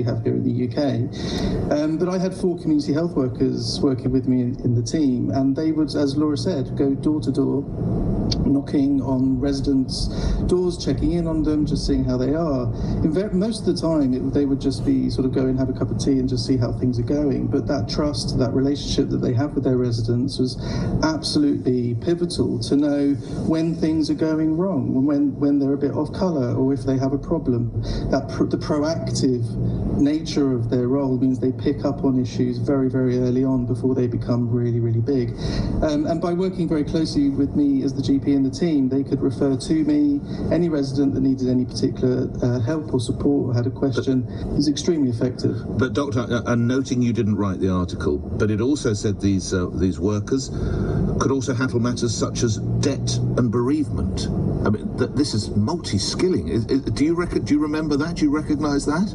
we have here in the UK. But I had 4 community health workers working with me in the team, and they would, as Laura said, go door to door, knocking on residents' doors, checking in on them, just seeing how they are. Most of the time, they would just be sort of go and have a cup of tea and just see how things are going. But that trust, that relationship that they have with their residents was absolutely pivotal to know when things are going wrong, when they're a bit off colour, or if they have a problem. The proactive nature of their role means they pick up on issues very, very early on before they become really, really big. And by working very closely with me as the GP in the team, they could refer to me any resident that needed any particular help or support or had a question. Is extremely effective. But Doctor, and noting you didn't write the article, but it also said these workers could also handle matters such as debt and bereavement. I mean, this is multi-skilling. Do you remember that? Do you recognise that?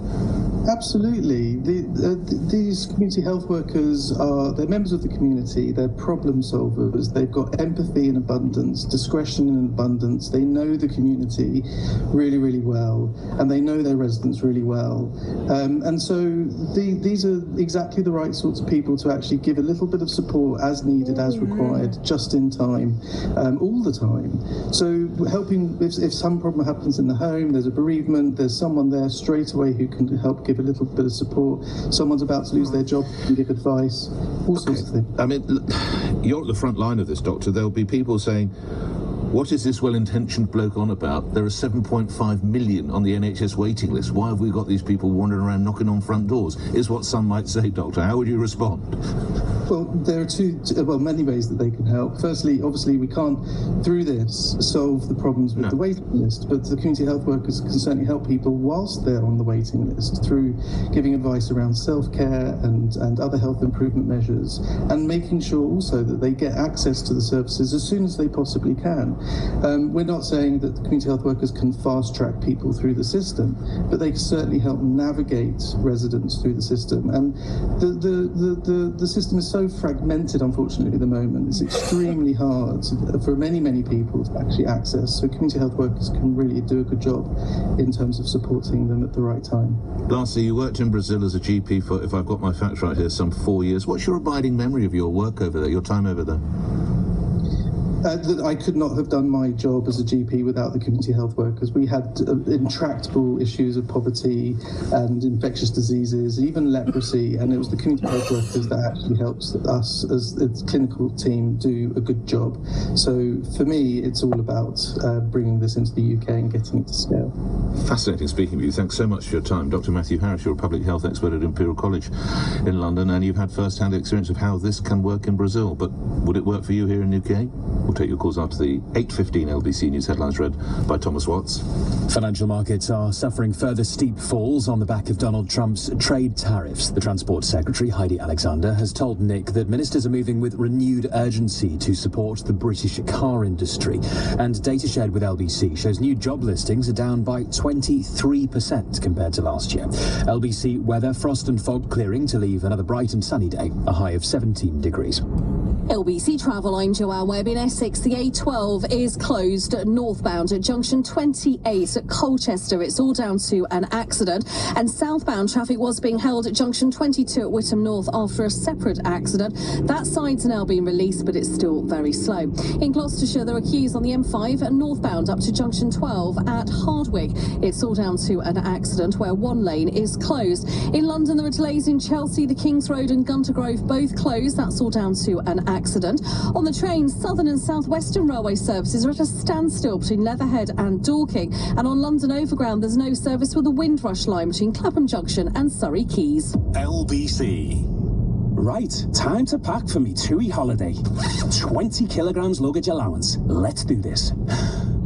Absolutely. These community health workers they're members of the community, they're problem solvers, they've got empathy in abundance, discretion in abundance, they know the community really, really well, and they know their residents really well. And so these are exactly the right sorts of people to actually give a little bit of support as needed, as required, just in time, all the time. So helping, if some problem happens in the home, there's a bereavement, there's someone there straight away who can help give a little bit of support. Someone's about to lose their job, can give advice, all sorts of things. I mean, you're at the front line of this, Doctor. There'll be people saying, what is this well-intentioned bloke on about? There are 7.5 million on the NHS waiting list. Why have we got these people wandering around knocking on front doors, is what some might say, Doctor. How would you respond? Well, there are many ways that they can help. Firstly, obviously, we can't, through this, solve the problems with the waiting list, but the community health workers can certainly help people whilst they're on the waiting list through giving advice around self-care and other health improvement measures, and making sure also that they get access to the services as soon as they possibly can. We're not saying that the community health workers can fast-track people through the system, but they can certainly help navigate residents through the system. And the system is so fragmented, unfortunately, at the moment. It's extremely hard for many, many people to actually access. So community health workers can really do a good job in terms of supporting them at the right time. Lastly, you worked in Brazil as a GP for, if I've got my facts right here, some 4 years. What's your abiding memory of your work over there, your time over there? That I could not have done my job as a GP without the community health workers. We had intractable issues of poverty and infectious diseases, even leprosy, and it was the community health workers that actually helped us as a clinical team do a good job. So for me, it's all about bringing this into the UK and getting it to scale. Fascinating speaking with you. Thanks so much for your time. Dr. Matthew Harris, you're a public health expert at Imperial College in London, and you've had first-hand experience of how this can work in Brazil. But would it work for you here in the UK? We'll take your calls after the 8:15 LBC News headlines read by Thomas Watts. Financial markets are suffering further steep falls on the back of Donald Trump's trade tariffs. The Transport Secretary, Heidi Alexander, has told Nick that ministers are moving with renewed urgency to support the British car industry. And data shared with LBC shows new job listings are down by 23% compared to last year. LBC weather, frost and fog clearing to leave another bright and sunny day, a high of 17 degrees. LBC Travel, I'm Joanne Webb. In Essex, the A12 is closed northbound at junction 28 at Colchester. It's all down to an accident. And southbound traffic was being held at junction 22 at Whittam North after a separate accident. That side's now been released, but it's still very slow. In Gloucestershire, there are queues on the M5 northbound up to junction 12 at Hardwick. It's all down to an accident where one lane is closed. In London, there are delays in Chelsea, the Kings Road and Gunter Grove both closed. That's all down to an accident. On the trains, Southern and South Western Railway services are at a standstill between Leatherhead and Dorking. And on London Overground, there's no service with the Windrush line between Clapham Junction and Surrey Quays. LBC. Right, time to pack for me TUI holiday. 20 kilograms luggage allowance. Let's do this.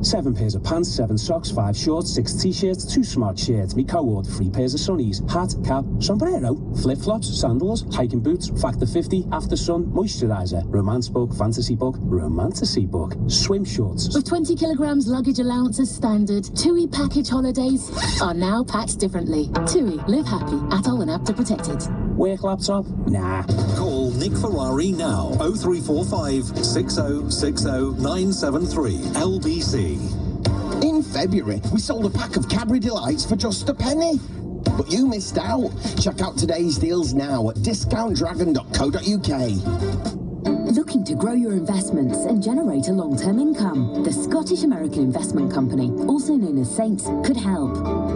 7 pairs of pants, 7 socks, 5 shorts, 6 t-shirts, 2 smart shirts, me co-ord, 3 pairs of sunnies, hat, cap, sombrero, flip-flops, sandals, hiking boots, factor 50, after sun, moisturiser, romance book, fantasy book, romantasy book, swim shorts. With 20 kilograms luggage allowance as standard, TUI package holidays are now packed differently. TUI, live happy, atoll and app to protect it. Work laptop? Nah. Call Nick Ferrari now. 0345 6060 973 LBC. In February, we sold a pack of Cadbury Delights for just a penny. But you missed out. Check out today's deals now at discountdragon.co.uk. Looking to grow your investments and generate a long-term income? The Scottish American Investment Company, also known as Saints, could help.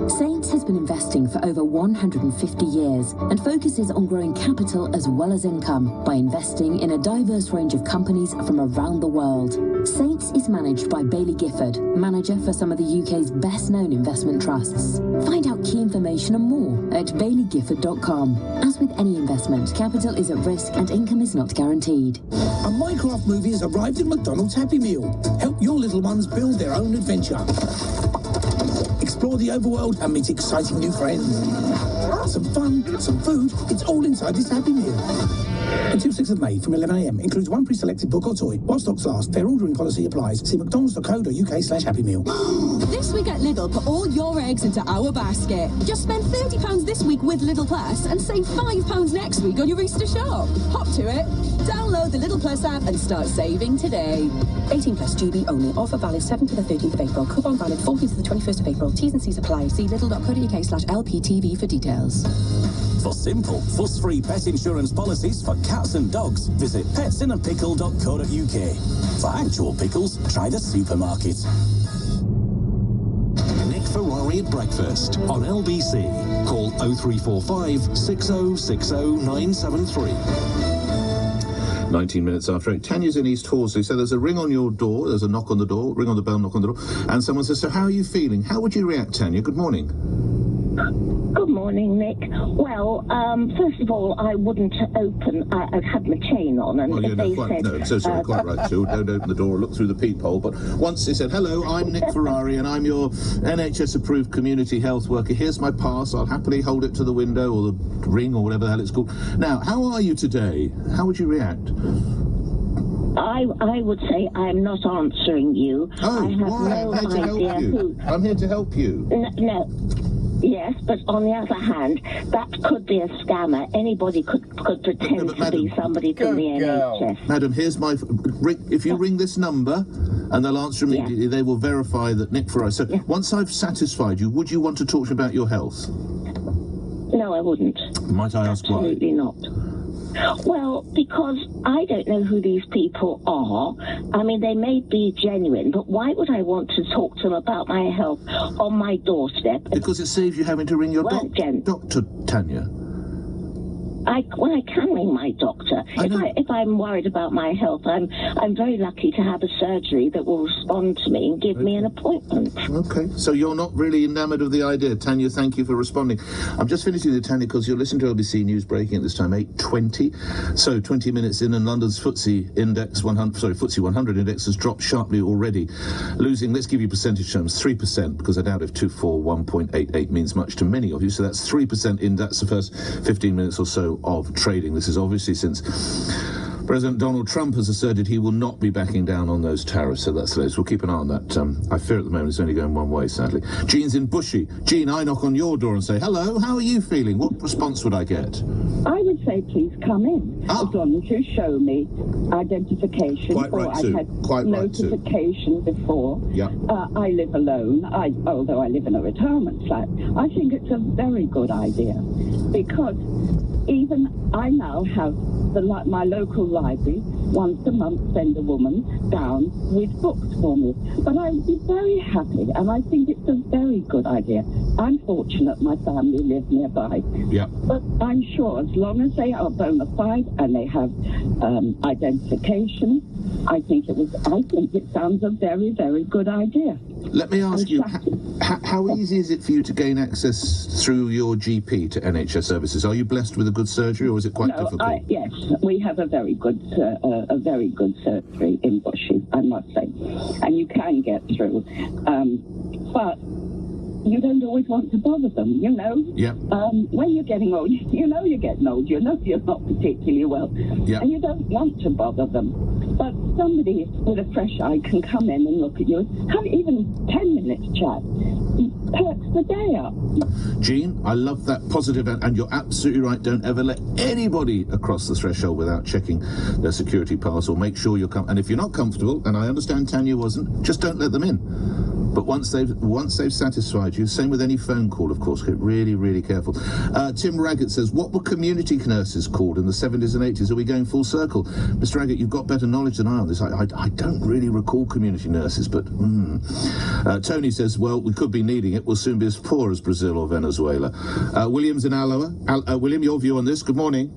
Saints has been investing for over 150 years and focuses on growing capital as well as income by investing in a diverse range of companies from around the world. Saints is managed by Bailey Gifford, manager for some of the UK's best-known investment trusts. Find out key information and more at baileygifford.com. As with any investment, capital is at risk and income is not guaranteed. A Minecraft movie has arrived in McDonald's Happy Meal. Help your little ones build their own adventure. Explore the overworld and meet exciting new friends. Some fun, some food, it's all inside this Happy Meal. Until 6th of May from 11 a.m. Includes one pre-selected book or toy. While stocks last, fair ordering policy applies. See mcdonalds.co.uk/Happy Meal. This week at Lidl, put all your eggs into our basket. Just spend £30 this week with Lidl Plus and save £5 next week on your Easter shop. Hop to it. Download the Lidl Plus app and start saving today. 18 plus GB only. Offer valid 7th to the 13th of April. Coupon valid 14th to the 21st of April. T's and C's apply. See lidl.co.uk/LPTV for details. For simple, fuss-free pet insurance policies for cats and dogs, visit petsinandpickle.co.uk. For actual pickles, try the supermarket. Nick Ferrari at breakfast on LBC. Call 0345 6060 973. 19 minutes after 8. Tanya's in East Horsley. So there's a ring on your door, there's a knock on the door, ring on the bell, knock on the door, and someone says, so how are you feeling? How would you react, Tanya? Good morning. Good morning, Nick. Well, first of all, I wouldn't open. I've had my chain on, and Well, they quite, said... no, so sorry, quite right, too. Don't open the door or look through the peephole. But once they said, hello, I'm Nick Ferrari, and I'm your NHS-approved community health worker. Here's my pass. I'll happily hold it to the window or the ring or whatever the hell it's called. Now, how are you today? How would you react? I would say I'm not answering you. Oh, I have why? no I'm here to idea help you. who... I'm here to help you. No. Yes, but on the other hand, that could be a scammer. Anybody could pretend to be somebody from the NHS. Madam, here's my... If you ring this number, and they'll answer immediately, they will verify that Nick Ferrari... So once I've satisfied you, would you want to talk about your health? No, I wouldn't. Might I ask why? Absolutely not. Well, because I don't know who these people are. I mean, they may be genuine, but why would I want to talk to them about my health on my doorstep? Because it saves you having to ring your doctor, Tanya. I can ring my doctor. If I'm worried about my health, I'm very lucky to have a surgery that will respond to me and give me an appointment. Okay, so you're not really enamoured of the idea. Tanya, thank you for responding. I'm just finishing the Tanya because you're listening to LBC News breaking at this time, 8:20. So 20 minutes in and London's FTSE 100 index has dropped sharply already, losing, let's give you percentage terms, 3%, because I doubt if 241.88 means much to many of you. So that's 3% in, that's the first 15 minutes or so of trading. This is obviously since President Donald Trump has asserted he will not be backing down on those tariffs, so that's those. We'll keep an eye on that. I fear at the moment it's only going one way, sadly. Jean's in Bushy. Jean, I knock on your door and say, hello, how are you feeling? What response would I get? I would say, please come in, as long as you show me identification. Quite right, I've too. had Quite right, too. notification before. Yeah. I live alone, although I live in a retirement flat. I think it's a very good idea, because even I now have my local library once a month send a woman down with books for me. But I would be very happy, and I think it's a very good idea. I'm fortunate my family live nearby. Yeah. But I'm sure as long as they are bona fide and they have identification, I think it sounds a very, very good idea. Let me ask you, how easy is it for you to gain access through your GP to NHS services? Are you blessed with a good surgery, or is it quite difficult? Yes, we have a very good surgery in Bushy, I must say, and you can get through. But you don't always want to bother them, you know? Yeah. When you're getting old, you know you're getting old, you know you're not particularly well, and you don't want to bother them. But somebody with a fresh eye can come in and look at you, have even 10 minutes chat. Perks the day up. Jean, I love that positive, and you're absolutely right. Don't ever let anybody across the threshold without checking their security pass, or make sure you're and if you're not comfortable, and I understand Tanya wasn't, just don't let them in. But once they've satisfied you, same with any phone call, of course, get really, really careful. Tim Raggett says, what were community nurses called in the 70s and 80s? Are we going full circle? Mr. Raggett, you've got better knowledge than I on this. I don't really recall community nurses, but Tony says, well, we could be needing it. We'll soon be as poor as Brazil or Venezuela. William's in Aloha. William, your view on this? Good morning.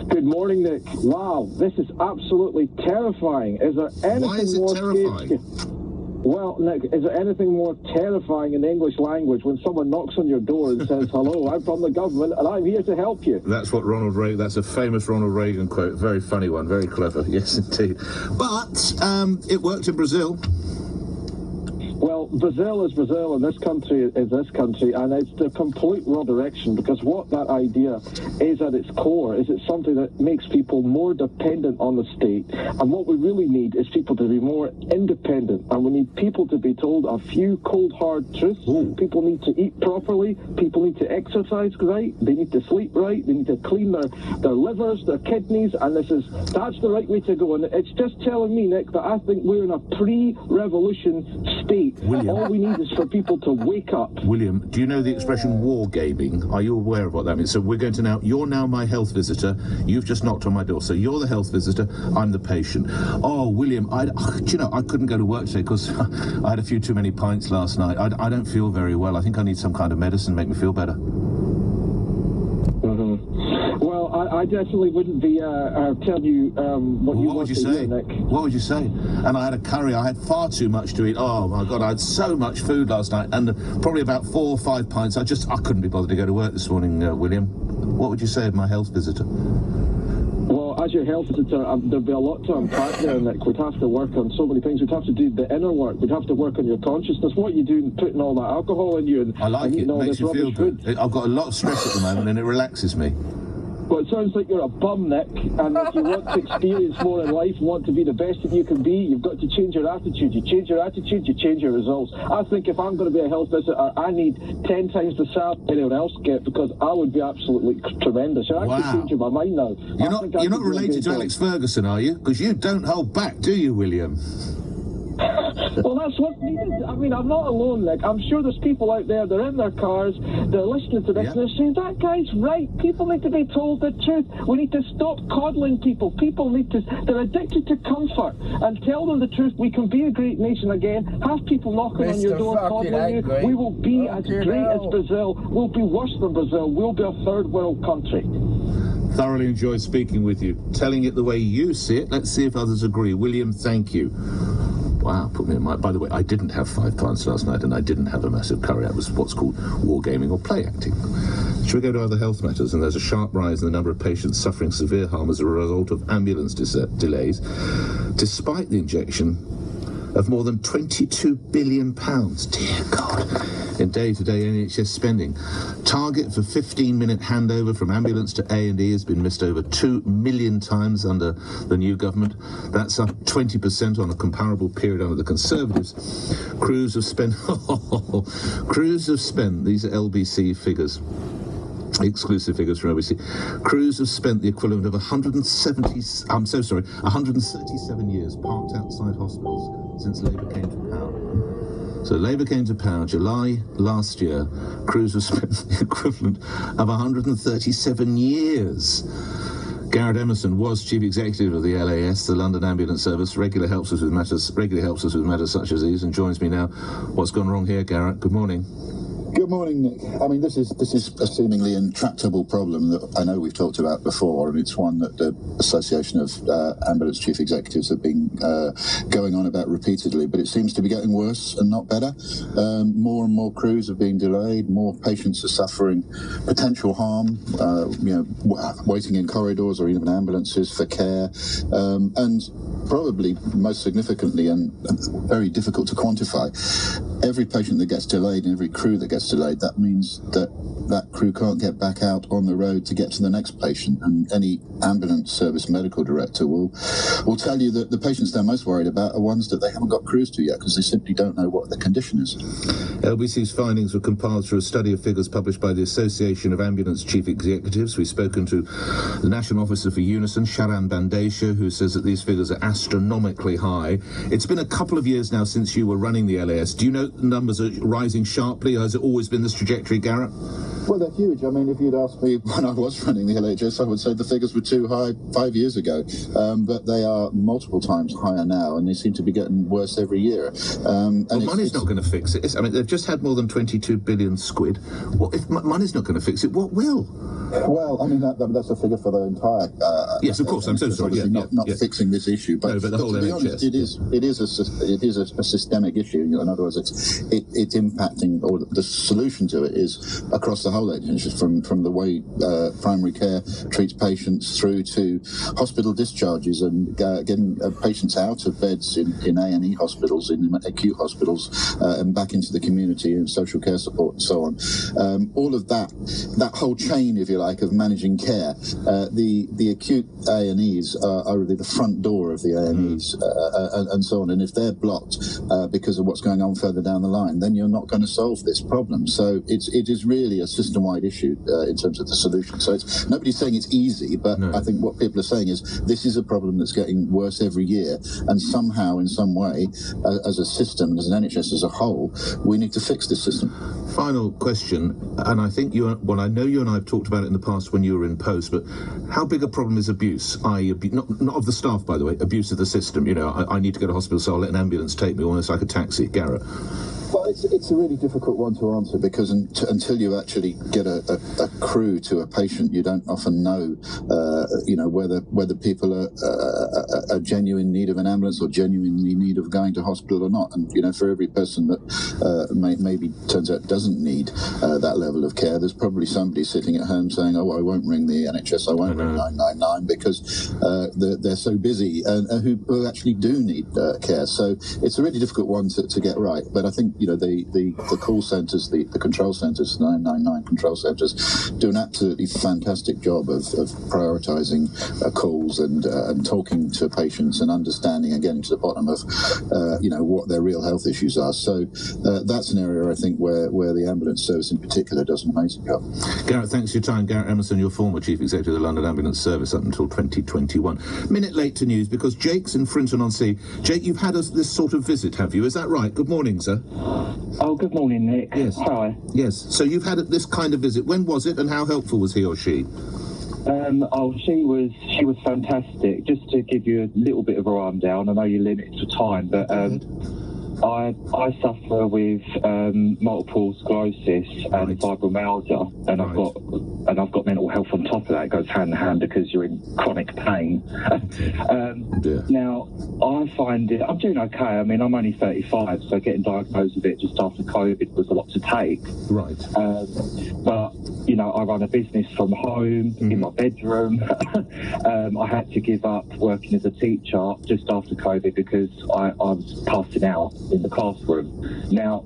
Good morning, Nick. Wow, this is absolutely terrifying. Is there anything Why is it more terrifying? Well, Nick, is there anything more terrifying in the English language when someone knocks on your door and says, hello, I'm from the government and I'm here to help you? That's what Ronald Reagan, that's a famous Ronald Reagan quote. Very funny one, very clever. Yes, indeed. But it worked in Brazil. Well, Brazil is Brazil, and this country is this country, and it's the complete wrong direction, because what that idea is at its core is it's something that makes people more dependent on the state, and what we really need is people to be more independent, and we need people to be told a few cold, hard truths. Ooh. People need to eat properly, people need to exercise right, they need to sleep right, they need to clean their livers, their kidneys, and that's the right way to go. And it's just telling me, Nick, that I think we're in a pre-revolution state. William. All we need is for people to wake up. William, do you know the expression war gaming? Are you aware of what that means? So we're going to you're now my health visitor. You've just knocked on my door. So you're the health visitor. I'm the patient. Oh, William, I couldn't go to work today because I had a few too many pints last night. I don't feel very well. I think I need some kind of medicine to make me feel better. Well, I definitely wouldn't be telling you what would you say? Hear, Nick. What would you say? And I had a curry. I had far too much to eat. Oh my God, I had so much food last night, and probably about 4 or 5 pints. I couldn't be bothered to go to work this morning, William. What would you say of my health visitor? Well, as your health visitor, there'd be a lot to unpack there, Nick. We'd have to work on so many things. We'd have to do the inner work. We'd have to work on your consciousness. What you do, putting all that alcohol in you, and I like it. All Makes this you feel good. Food. I've got a lot of stress at the moment, and it relaxes me. Well, it sounds like you're a bum, Nick, and if you want to experience more in life, want to be the best that you can be, you've got to change your attitude. You change your attitude, you change your results. I think if I'm going to be a health visitor, I need 10 times the salary anyone else get, because I would be absolutely tremendous. You're actually changing my mind now. You're not related to Alex Ferguson, are you? Because you don't hold back, do you, William? Well, that's what's needed. I mean, I'm not alone, Nick. I'm sure there's people out there, they're in their cars, they're listening to this, and they're saying, that guy's right. People need to be told the truth. We need to stop coddling people. They're addicted to comfort, and tell them the truth. We can be a great nation again. Have people knocking on your door, coddling you. We will be as great as Brazil. We'll be worse than Brazil. We'll be a third world country. Thoroughly enjoyed speaking with you, telling it the way you see it. Let's see if others agree. William, thank you. Wow, put me in mind. By the way, I didn't have 5 pints last night, and I didn't have a massive curry. That was what's called wargaming or play acting. Should we go to other health matters? And there's a sharp rise in the number of patients suffering severe harm as a result of ambulance delays, despite the injection of more than £22 billion. Dear God. In day-to-day NHS spending. Target for 15-minute handover from ambulance to A&E has been missed over 2 million times under the new government. That's up 20% on a comparable period under the Conservatives. Crews have spent, these are LBC figures, exclusive figures from LBC. Crews have spent the equivalent of 137 years parked outside hospitals since Labour came to power. So Labour came to power July last year. Crews have spent the equivalent of 137 years. Garrett Emerson was chief executive of the LAS, the London Ambulance Service. Regularly helps us with matters such as these, and joins me now. What's gone wrong here, Garrett? Good morning. Good morning, Nick. I mean, this is a seemingly intractable problem that I know we've talked about before, and it's one that the Association of Ambulance Chief Executives have been going on about repeatedly, but it seems to be getting worse and not better. More and more crews are being delayed, more patients are suffering potential harm, waiting in corridors or even ambulances for care, and probably most significantly and very difficult to quantify, every patient that gets delayed and every crew that gets delayed, that means that that crew can't get back out on the road to get to the next patient. And any ambulance service medical director will tell you that the patients they're most worried about are ones that they haven't got crews to yet, because they simply don't know what the condition is. LBC's findings were compiled through a study of figures published by the Association of Ambulance Chief Executives. We've spoken to the National Officer for Unison, Sharan Bandesha, who says that these figures are astronomically high. It's been a couple of years now since you were running the LAS. Do you know the numbers are rising sharply, or has it always been this trajectory, Garrett? Well, they're huge. I mean, if you'd asked me when I was running the LHS, I would say the figures were too high 5 years ago. But they are multiple times higher now, and they seem to be getting worse every year. Well, money's not going to fix it. I mean, they've just had more than 22 billion squid. What if money's not going to fix it? What will? Well, I mean, that's a figure for the entire... yes, of course, I'm so sorry. Not fixing this issue, but the whole to be NHS, honest, it is a systemic issue. In other words, it's impacting, or the solution to it is across the whole NHS, from the way primary care treats patients through to hospital discharges and getting patients out of beds in A&E hospitals, in acute hospitals, and back into the community and social care support and so on. All of that whole chain, if you like, of managing care. The acute A&Es are really the front door of the A&Es and so on. And if they're blocked because of what's going on further down the line, then you're not going to solve this problem. So it is really a system-wide issue in terms of the solution. So nobody's saying it's easy, but I think what people are saying is this is a problem that's getting worse every year, and somehow, in some way, as a system, as an NHS as a whole, we need to fix this system. Final question, and I think I know you and I have talked about it in the past when you were in post, but how big a problem is abuse? I.e., not of the staff, by the way, abuse of the system. You know, I need to go to hospital, so I'll let an ambulance take me, almost like a taxi. Garrett? Well, it's a really difficult one to answer, because until you actually get a crew to a patient, you don't often know, whether people are genuine need of an ambulance or genuinely need of going to hospital or not. And for every person that maybe turns out doesn't need that level of care, there's probably somebody sitting at home saying, "Oh, I won't ring the NHS, I won't ring 999 because they're so busy," and who actually do need care. So it's a really difficult one to get right. But I think the call centres, the control centres, 999 control centres, do an absolutely fantastic job of prioritising calls and talking to patients and understanding and getting to the bottom of what their real health issues are. So that's an area I think where the ambulance service in particular does an amazing job. Garrett, thanks for your time. Garrett Emerson, your former Chief Executive of the London Ambulance Service up until 2021. Minute late to news because Jake's in Frinton-on-Sea. Jake, you've had this sort of visit, have you? Is that right? Good morning, sir. Oh, good morning, Nick. Yes. Hi. Yes. So you've had this kind of visit. When was it, and how helpful was he or she? She was fantastic. Just to give you a little bit of a rundown, I know you're limited to time, but I suffer with multiple sclerosis and fibromyalgia, and I've got mental health on top of that. It goes hand in hand because you're in chronic pain. Now, I find I'm doing okay. I mean, I'm only 35, so getting diagnosed with it just after COVID was a lot to take. Right. But I run a business from home in my bedroom. I had to give up working as a teacher just after COVID because I was passing out in the classroom. Now,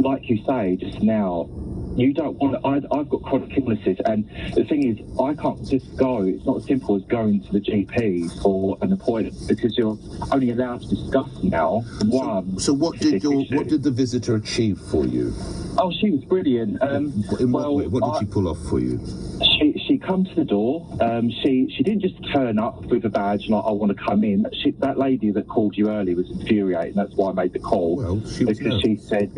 like you say just now, you don't want to, I've got chronic illnesses, and the thing is, I can't just go. It's not as simple as going to the GP for an appointment because you're only allowed to discuss now one. So what did the visitor achieve for you? Oh, she was brilliant. In what way? What did she pull off for you? She come to the door. She didn't just turn up with a badge like, "I want to come in." That lady that called you earlier was infuriating. That's why I made the call. Well, she was because she said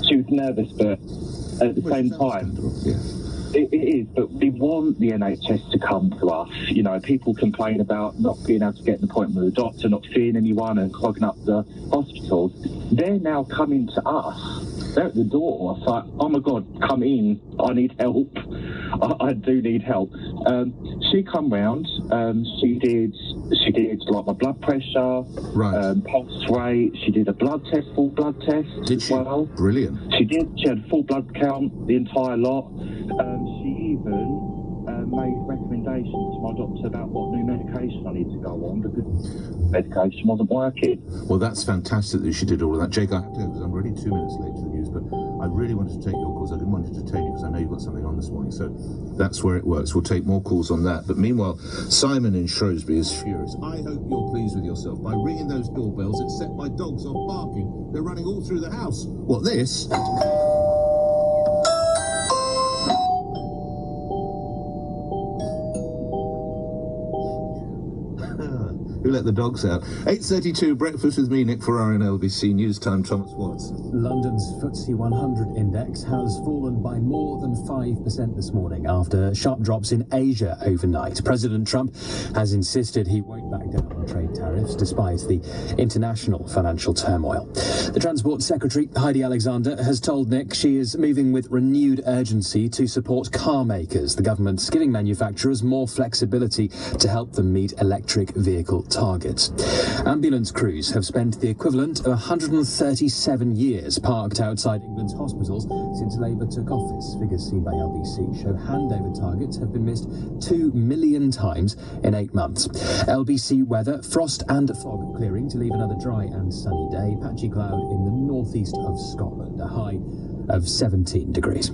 she was nervous, but at the same time, it is. But we want the NHS to come to us. People complain about not being able to get an appointment with a doctor, not seeing anyone, and clogging up the hospitals. They're now coming to us. They're at the door. It's like, oh my God, come in. I need help. I do need help. She come round. She did like my blood pressure, pulse rate. She did a full blood test. Did she? Well. Brilliant. She did. She had full blood count, the entire lot. She even made recommendations to my doctor about what new medication I need to go on because medication wasn't working. Well, that's fantastic that she did all of that. Jake, I have to go because I'm already 2 minutes late to the news, but I really wanted to take your calls. I didn't want to detain you because I know you've got something on this morning. So that's where it works. We'll take more calls on that. But meanwhile, Simon in Shrewsbury is furious. I hope you're pleased with yourself. By ringing those doorbells, it set my dogs off barking. They're running all through the house. What, this? Who let the dogs out? 8:32, breakfast with me, Nick Ferrari, and LBC News Time, Thomas Watts. London's FTSE 100 index has fallen by more than 5% this morning after sharp drops in Asia overnight. President Trump has insisted he won't back down on trade tariffs despite the international financial turmoil. The Transport Secretary, Heidi Alexander, has told Nick she is moving with renewed urgency to support car makers. The government's giving manufacturers more flexibility to help them meet electric vehicle targets. Ambulance crews have spent the equivalent of 137 years parked outside England's hospitals since Labour took office. Figures seen by LBC show handover targets have been missed 2 million times in 8 months. LBC weather, frost and fog clearing to leave another dry and sunny day. Patchy cloud in the northeast of Scotland, a high of 17 degrees.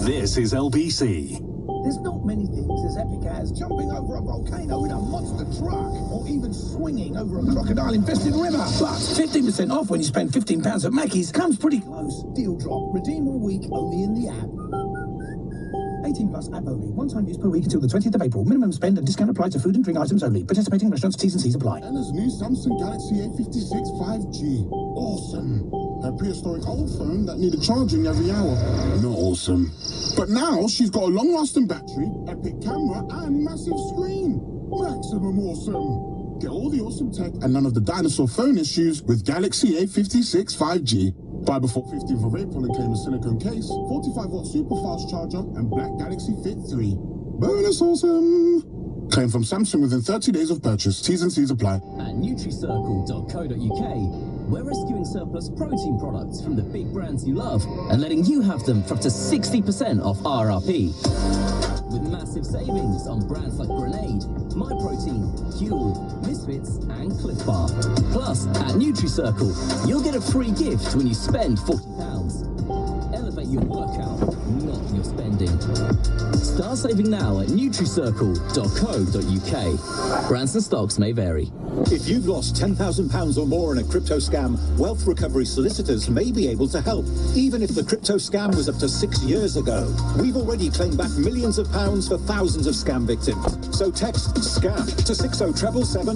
This is LBC. There's not many things as epic as jumping over a volcano in a monster truck or even swinging over a crocodile-infested river. But 15% off when you spend £15 at Mackey's comes pretty close. Deal drop. Redeem all week only in the app. 18 plus app only. One-time use per week until the 20th of April. Minimum spend and discount applied to food and drink items only. Participating restaurants, T's and C's apply. And his new Samsung Galaxy A56 5G. Awesome. Her prehistoric old phone that needed charging every hour. Not awesome. But now she's got a long-lasting battery, epic camera, and massive screen. Maximum awesome. Get all the awesome tech and none of the dinosaur phone issues with Galaxy A56 5G. Buy before 15th of April and claim a silicone case, 45-watt super fast charger, and Black Galaxy Fit 3. Bonus awesome! Claim from Samsung within 30 days of purchase. T's and C's apply. At NutriCircle.co.uk, we're rescuing surplus protein products from the big brands you love and letting you have them for up to 60% off RRP. With massive savings on brands like Grenade, MyProtein, Huel, Misfits, and Cliff Bar. Plus, at NutriCircle, you'll get a free gift when you spend £40. Elevate your workout, not your spending. Start saving now at NutriCircle.co.uk. Brands and stocks may vary. If you've lost £10,000 or more in a crypto scam, Wealth Recovery Solicitors may be able to help, even if the crypto scam was up to 6 years ago. We've already claimed back millions of pounds for thousands of scam victims. So text SCAM to 60777.